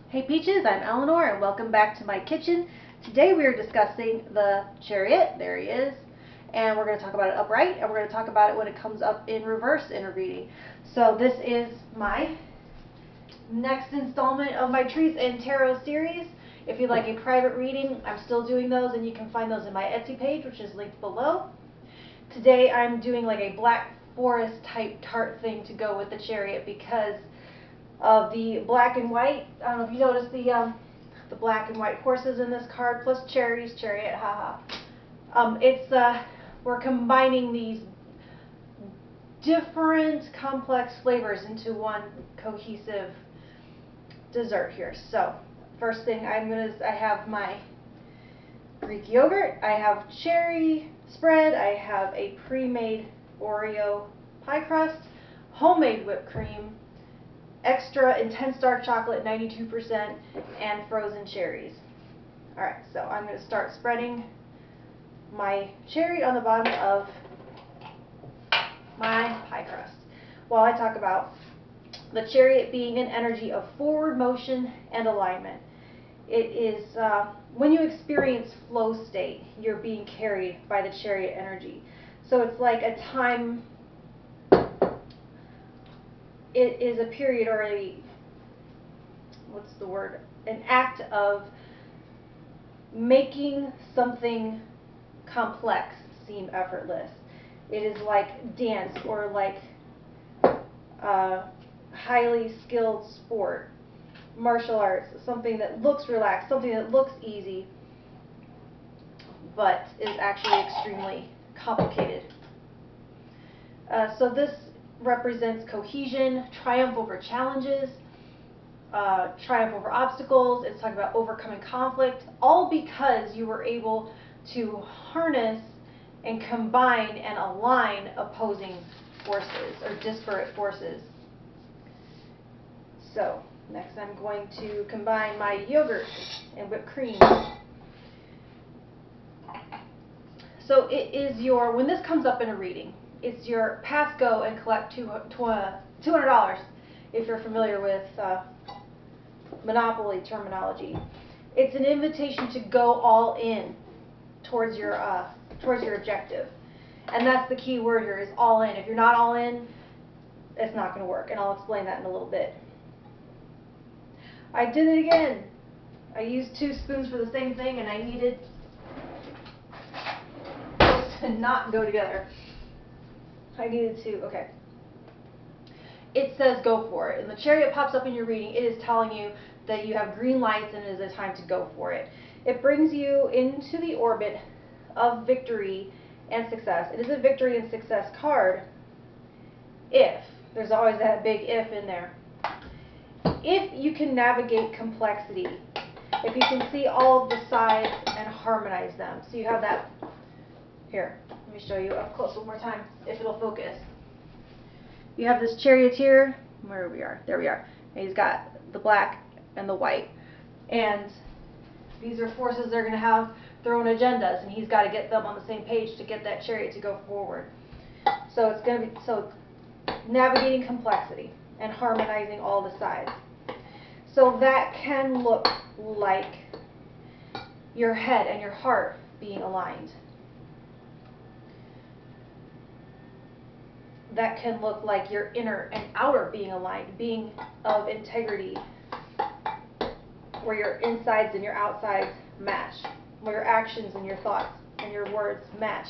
Hey Peaches, I'm Eleanor and welcome back to my kitchen. Today we are discussing the Chariot, there he is, and we're going to talk about it upright and we're going to talk about it when it comes up in reverse in a reading. So this is my next installment of my Treats and Tarot series. If you'd like a private reading, I'm still doing those and you can find those in my Etsy page, which is linked below. Today I'm doing like a black forest type tart thing to go with the Chariot because of the black and white. I don't know if you noticed the black and white horses in this card, plus cherries, chariot, haha. We're combining these different complex flavors into one cohesive dessert here. So first thing I have my Greek yogurt, I have cherry spread, I have a pre-made Oreo pie crust, homemade whipped cream, extra intense dark chocolate, 92%, and frozen cherries. Alright, so I'm going to start spreading my cherry on the bottom of my pie crust. While I talk about the Chariot being an energy of forward motion and alignment. It is, when you experience flow state, you're being carried by the Chariot energy. So it's like a time. It is a period or an act of making something complex seem effortless. It is like dance or like highly skilled sport, martial arts, something that looks relaxed, something that looks easy, but is actually extremely complicated. So this represents cohesion, triumph over challenges, triumph over obstacles. It's talking about overcoming conflict, all because you were able to harness and combine and align opposing forces or disparate forces. So next I'm going to combine my yogurt and whipped cream. So it is when this comes up in a reading, it's your pass go and collect $200 if you're familiar with Monopoly terminology. It's an invitation to go all in towards your objective. And that's the key word here, is all in. If you're not all in, it's not going to work, and I'll explain that in a little bit. I did it again. I used 2 spoons for the same thing, and I needed those to not go together. I needed to, okay. It says go for it. And the Chariot pops up in your reading. It is telling you that you have green lights and it is a time to go for it. It brings you into the orbit of victory and success. It is a victory and success card if, there's always that big if in there, if you can navigate complexity, if you can see all of the sides and harmonize them. So you have that, here, let me show you up close one more time, if it'll focus. You have this charioteer, where we are, there we are, and he's got the black and the white. And these are forces that are going to have their own agendas, and he's got to get them on the same page to get that chariot to go forward. So it's going to be, navigating complexity and harmonizing all the sides. So that can look like your head and your heart being aligned. That can look like your inner and outer being aligned, being of integrity, where your insides and your outsides match, where your actions and your thoughts and your words match.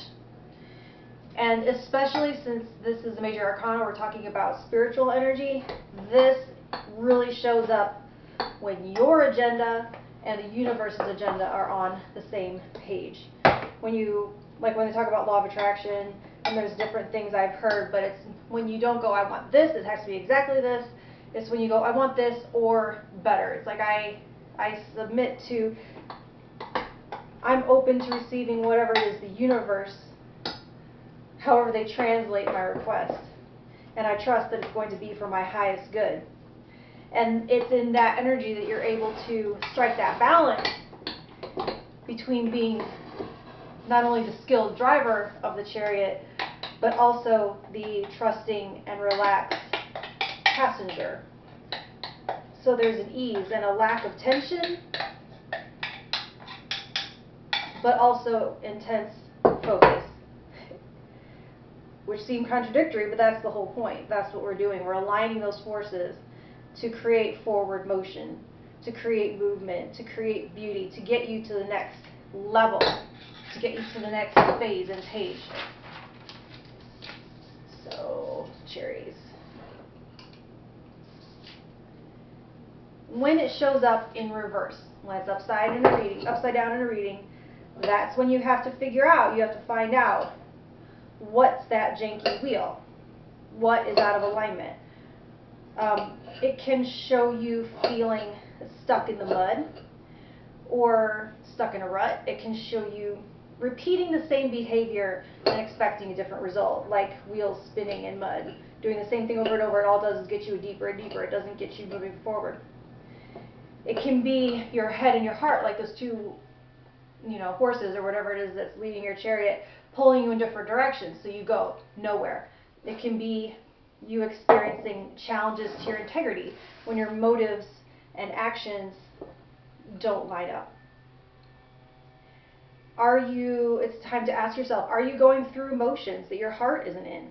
And especially since this is a major arcana, we're talking about spiritual energy, this really shows up when your agenda and the universe's agenda are on the same page. When they talk about law of attraction, and there's different things I've heard, but it's when you don't go, I want this, it has to be exactly this. It's when you go, I want this or better. It's like I submit to, I'm open to receiving whatever it is the universe, however they translate my request. And I trust that it's going to be for my highest good. And it's in that energy that you're able to strike that balance between being not only the skilled driver of the chariot, but also the trusting and relaxed passenger. So there's an ease and a lack of tension, but also intense focus, which seem contradictory, but that's the whole point. That's what we're doing. We're aligning those forces to create forward motion, to create movement, to create beauty, to get you to the next level, to get you to the next phase and page. So, cherries. When it shows up in reverse, when it's upside down in a reading, that's when you have to figure out, you have to find out what's that janky wheel, what is out of alignment. It can show you feeling stuck in the mud or stuck in a rut. It can show you repeating the same behavior and expecting a different result, like wheels spinning in mud. Doing the same thing over and over, it all does is get you deeper and deeper. It doesn't get you moving forward. It can be your head and your heart, like those two, horses or whatever it is that's leading your chariot, pulling you in different directions, so you go nowhere. It can be you experiencing challenges to your integrity when your motives and actions don't line up. It's time to ask yourself, are you going through motions that your heart isn't in?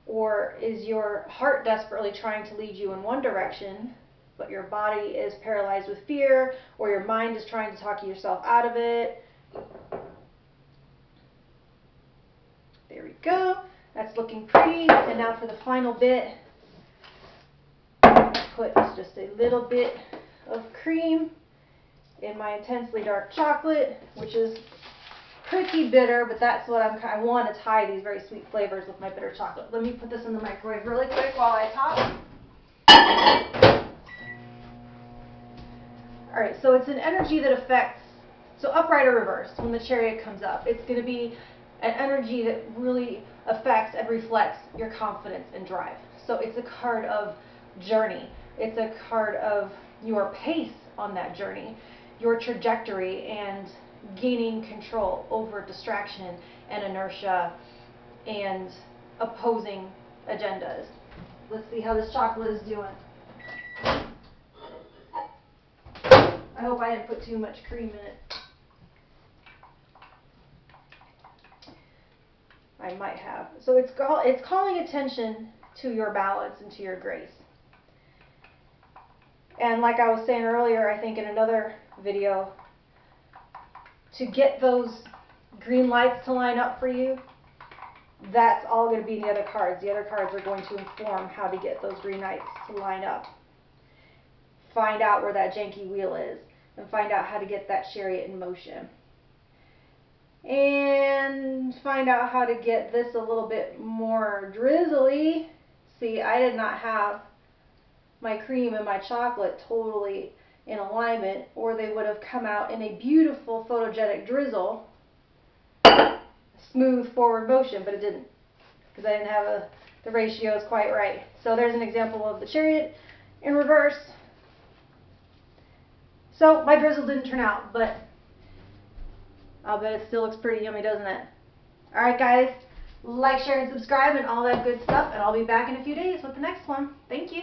Or is your heart desperately trying to lead you in one direction, but your body is paralyzed with fear, or your mind is trying to talk yourself out of it? There we go. That's looking pretty. And now for the final bit, put just a little bit of cream in my intensely dark chocolate, which is pretty bitter, but that's what I want to tie these very sweet flavors with my bitter chocolate. Let me put this in the microwave really quick while I talk. Alright, so it's an energy that affects, so upright or reverse, when the chariot comes up, it's going to be an energy that really affects and reflects your confidence and drive. So it's a card of journey. It's a card of your pace on that journey, your trajectory, and gaining control over distraction and inertia and opposing agendas. Let's see how this chocolate is doing. I hope I didn't put too much cream in it. I might have. So it's calling attention to your balance and to your grace. And like I was saying earlier, I think in another video, to get those green lights to line up for you, that's all going to be in the other cards. The other cards are going to inform how to get those green lights to line up. Find out where that janky wheel is and find out how to get that chariot in motion. And find out how to get this a little bit more drizzly. See, I did not have my cream and my chocolate totally in alignment, or they would have come out in a beautiful photogenic drizzle, smooth forward motion, but it didn't, because I didn't have the ratios quite right. So there's an example of the chariot in reverse. So my drizzle didn't turn out, but I'll bet it still looks pretty yummy, doesn't it? Alright guys, like, share, and subscribe and all that good stuff, and I'll be back in a few days with the next one. Thank you.